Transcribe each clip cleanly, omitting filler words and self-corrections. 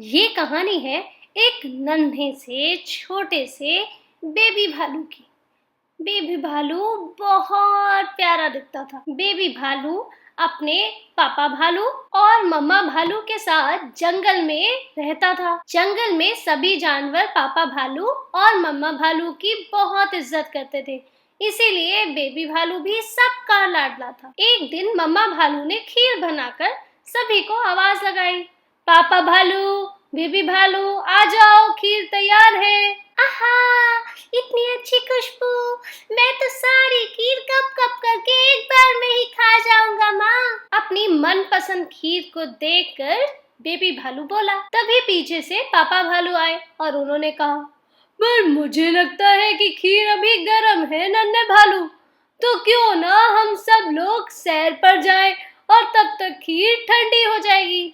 ये कहानी है एक नन्हे से छोटे से बेबी भालू की। बेबी भालू बहुत प्यारा दिखता था। बेबी भालू अपने पापा भालू और मम्मा भालू के साथ जंगल में रहता था। जंगल में सभी जानवर पापा भालू और मम्मा भालू की बहुत इज्जत करते थे, इसीलिए बेबी भालू भी सबका लाडला था। एक दिन मम्मा भालू ने खीर बनाकर सभी को आवाज लगाई, पापा भालू, बेबी भालू, आ जाओ, खीर तैयार है। आहा, इतनी अच्छी खुशबू, मैं तो सारी खीर कप करके एक बार में ही खा जाऊंगा माँ। अपनी मनपसंद खीर को देखकर बेबी भालू बोला। तभी पीछे से पापा भालू आए और उन्होंने कहा, पर मुझे लगता है कि खीर अभी गर्म है नन्हे भालू, तो क्यों ना हम सब लोग सैर पर जाएं और तब तक खीर ठंडी हो जाएगी।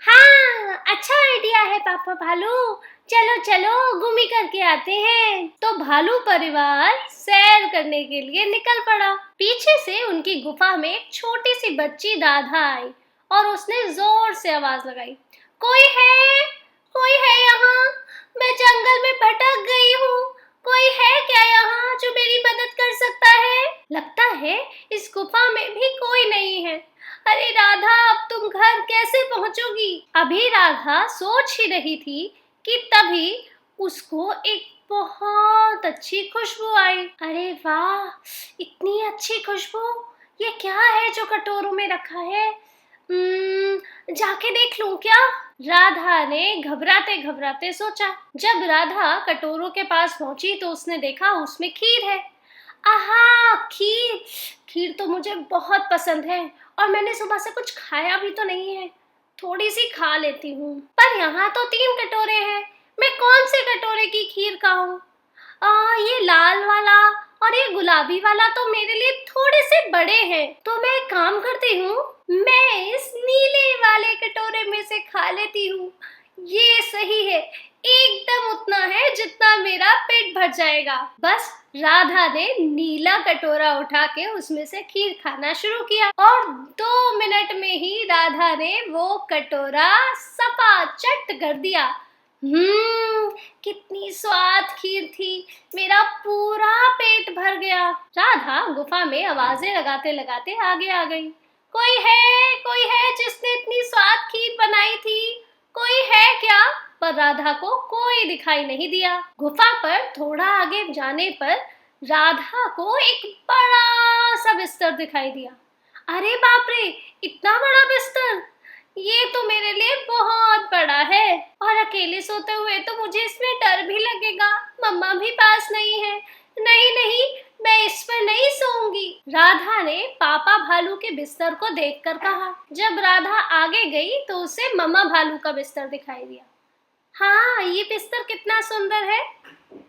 हाँ, अच्छा आइडिया है पापा भालू, चलो चलो घूमी करके आते हैं। तो भालू परिवार सैर करने के लिए निकल पड़ा। पीछे से उनकी गुफा में एक छोटी सी बच्ची राधा आई और उसने जोर से आवाज लगाई, कोई है? कोई है यहाँ? मैं जंगल में भटक गई हूँ, कोई है क्या यहाँ जो मेरी मदद कर सकता है? लगता है इस गुफा में भी कोई नहीं है। अरे राधा, अब तुम घर कैसे पहुंचोगी? अभी राधा सोच ही रही थी कि तभी उसको एक बहुत अच्छी खुशबू आई। अरे वाह, इतनी अच्छी खुशबू! ये क्या है जो कटोरों में रखा है? जाके देख लूं क्या? राधा ने घबराते घबराते सोचा। जब राधा कटोरों के पास पहुंची तो उसने देखा उसमें खीर है। आहा, खीर! खीर तो मुझे बहुत पसंद है और मैंने सुबह से कुछ खाया भी तो नहीं है, थोड़ी सी खा लेती हूँ। पर यहाँ तो 3 कटोरे हैं, मैं कौन से कटोरे की खीर खाऊं? ये लाल वाला और ये गुलाबी वाला तो मेरे लिए थोड़े से बड़े हैं, तो मैं एक काम करती हूँ, मैं इस नीले वाले कटोरे में से खा लेती हूँ। ये सही है, एकदम उतना है जितना मेरा पेट भर जाएगा। बस राधा ने नीला कटोरा उठा के उसमें से खीर खाना शुरू किया और 2 मिनट में ही राधा ने वो कटोरा सफा चट कर दिया। कितनी स्वाद खीर थी, मेरा पूरा पेट भर गया। राधा गुफा में आवाजें लगाते लगाते आगे आ गई। कोई है जिसने इतनी स्वाद खीर बनाई थी? कोई है क्या? पर राधा को कोई दिखाई नहीं दिया। गुफा पर थोड़ा आगे जाने पर राधा को एक बड़ा सा बिस्तर दिखाई दिया। अरे बाप रे, इतना बड़ा बिस्तर! ये तो मेरे लिए बहुत बड़ा है और अकेले सोते हुए तो मुझे इसमें डर भी लगेगा। मम्मा भी पास नहीं है। नहीं, मैं इस पर नहीं सोऊंगी। राधा ने पापा भालू के बिस्तर को देखकर कहा। जब राधा आगे गई तो उसे मम्मा भालू का बिस्तर दिखाई दिया। हाँ, ये बिस्तर कितना सुंदर है,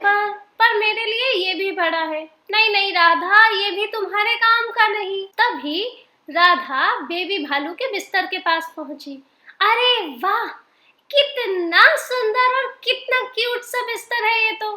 पर मेरे लिए ये भी बड़ा है। नहीं राधा, ये भी तुम्हारे काम का नहीं। तभी राधा बेबी भालू के बिस्तर के पास पहुंची। अरे वाह, कितना सुंदर और कितना क्यूट सा बिस्तर है ये तो।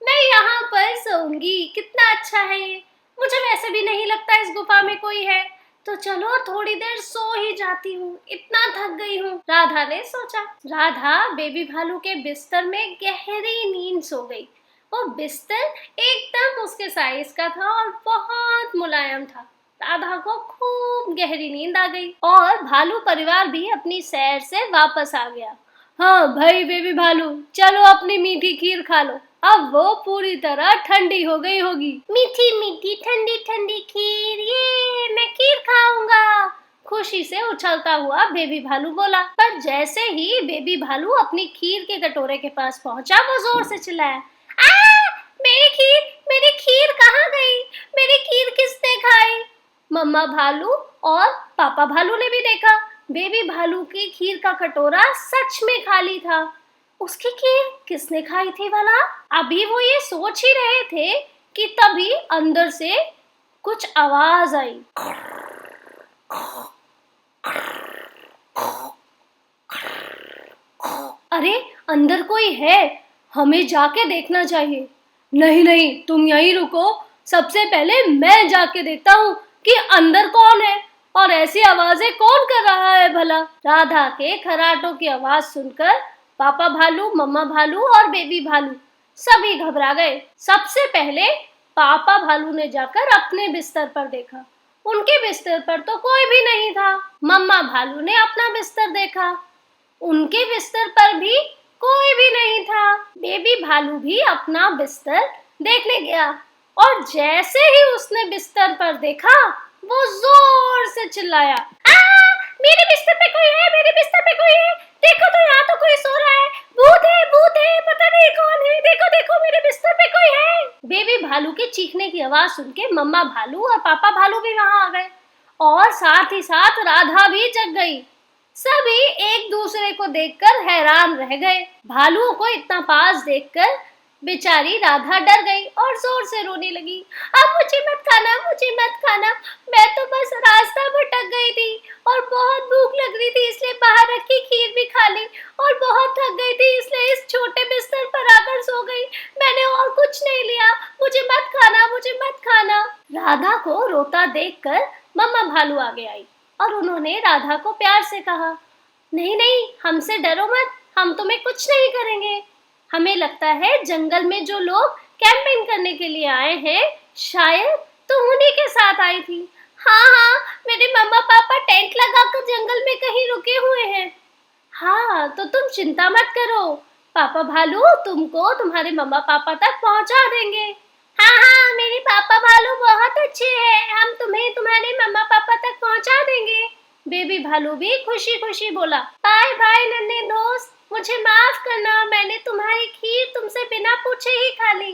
मैं यहाँ पर सोऊंगी, कितना अच्छा है ये। मुझे वैसे भी नहीं लगता इस गुफा में कोई है, तो चलो थोड़ी देर सो ही जाती हूँ, इतना थक गई हूँ, राधा ने सोचा। राधा बेबी भालू के बिस्तर में गहरी नींद सो गई। वो बिस्तर एकदम उसके साइज का था और बहुत मुलायम था। राधा को खूब गहरी नींद आ गई और भालू परिवार भी अपनी सैर से वापस आ गया। हाँ भाई बेबी भालू, चलो अपनी मीठी खीर खा लो, अब वो पूरी तरह ठंडी हो गई होगी। मीठी ठंडी ठंडी खीर, ये मैं खीर खाऊंगा, खुशी से उछलता हुआ बेबी भालू बोला। पर जैसे ही बेबी भालू अपनी खीर के कटोरे के पास पहुंचा, वो जोर से चिल्लाया, मेरी खीर कहाँ गई? मेरी खीर किसने खाई? मम्मा भालू और पापा भालू ने भी देखा, बेबी भालू की खीर का कटोरा सच में खाली था। उसकी खीर किसने खाई थी भला? अभी वो ये सोच ही रहे थे कि तभी अंदर से कुछ आवाज आई। अरे अंदर कोई है, हमें जाके देखना चाहिए। नहीं, तुम यहीं रुको, सबसे पहले मैं जाके देखता हूँ कि अंदर कौन है और ऐसी आवाजें कौन कर रहा है भला। राधा के खराटों की आवाज सुनकर पापा भालू, मम्मा भालू और बेबी भालू सभी घबरा गए। सबसे पहले पापा भालू ने जाकर अपने बिस्तर पर देखा। उनके बिस्तर पर तो कोई भी नहीं था। मम्मा भालू ने अपना बिस्तर देखा। उनके बिस्तर पर भी कोई भी नहीं था। बेबी भालू भी अपना बिस्तर देखने गया और जैसे ही उसने बिस्तर पर देखा, वो जोर से चिल्लाया, मेरे बिस्तर पे कोई है, मेरे बिस्तर पे कोई है, देखो तो यहाँ तो कोई सो रहा है, भूत है, पता नहीं कौन है, देखो देखो मेरे बिस्तर पे कोई है। बेबी भालू के चीखने की आवाज सुन के मम्मा भालू और पापा भालू भी वहां आ गए और साथ ही साथ राधा भी जग गई। सभी एक दूसरे को देखकर हैरान रह गए। भालुओं को इतना पास देखकर बेचारी राधा डर गई और जोर से रोने लगी। अब मुझे मत खाना, मुझे मत खाना, मैं तो बस रास्ता भटक गई थी और बहुत भूख लग रही थी इसलिए बाहर रखी खीर भी खा ली और बहुत थक गई थी इसलिए इस छोटे बिस्तर पर आकर सो गई। मैंने और कुछ नहीं लिया, मुझे मत खाना, मुझे मत खाना। राधा को रोता देखकर मम्मा भालू आगे आई और उन्होंने राधा को प्यार से कहा, नहीं नहीं, हमसे डरो मत, हम तुम्हें कुछ नहीं करेंगे। हमें लगता है जंगल में जो लोग कैंपिंग करने के लिए आए हैं, शायद तुम उन्हीं के साथ आई थी। हाँ, मेरे मम्मा पापा टेंट लगाकर जंगल में कहीं रुके हुए हैं। हाँ, तो तुम चिंता मत करो, पापा भालू तुमको तुम्हारे मम्मा पापा तक पहुंचा देंगे। हाँ, मेरे पापा भालू बहुत अच्छे हैं, हम तुम्हें तुम्हारे मम्मा पापा तक पहुंचा देंगे। बेबी भालू भी खुशी खुशी बोला, बाय बाय नन्हे दोस्त, मुझे माफ करना, मैंने तुम्हारी खीर तुमसे बिना पूछे ही खा ली।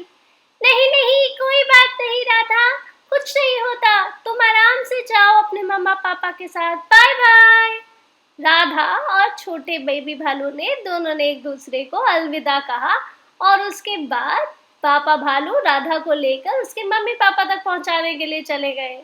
नहीं नहीं, कोई बात नहीं राधा, कुछ नहीं होता, तुम आराम से जाओ अपने मम्मा पापा के साथ, बाय बाय। राधा और छोटे बेबी भालू ने दोनों ने एक दूसरे को अलविदा कहा और उसके बाद पापा भालू राधा को लेकर उसके मम्मी पापा तक पहुंचाने के लिए चले गए।